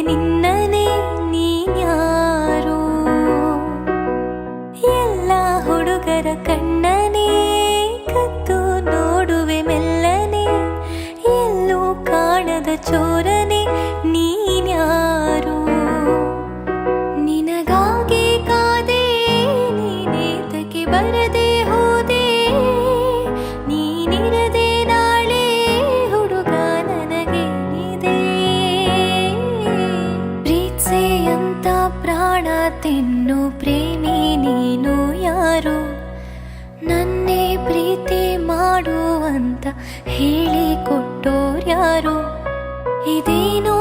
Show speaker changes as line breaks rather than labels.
ನಿನ್ನನೆ ನೀನ್ಯಾರು. ಎಲ್ಲ ಹುಡುಗರ ಕಣ್ಣನೆ ಕದ್ದು ನೋಡುವೆ ಮೆಲ್ಲನೆ, ಎಲ್ಲೂ ಕಾಣದ ಚೋರನೆ ನೀನ್ಯಾರು. ನಿನಗಾಗಿ ಕಾದೆ ನೀನೇತಕ್ಕೆ ಬರದೆ ಹೋದೆ, ನೀನಿರದೆ ನಾಳೆ ಹುಡುಗ ನನಗೆ ಇದೆ. ಪ್ರೀತ್ಸೆ ಅಂತ ಪ್ರಾಣ ತಿನ್ನು ಪ್ರೇಮಿ ನೀನು ಯಾರು, ನನ್ನೇ ಪ್ರೀತಿ ಮಾಡುವಂತ ಹೇಳಿಕೊಟ್ಟೋರ್ಯಾರು. ಇದೇನೋ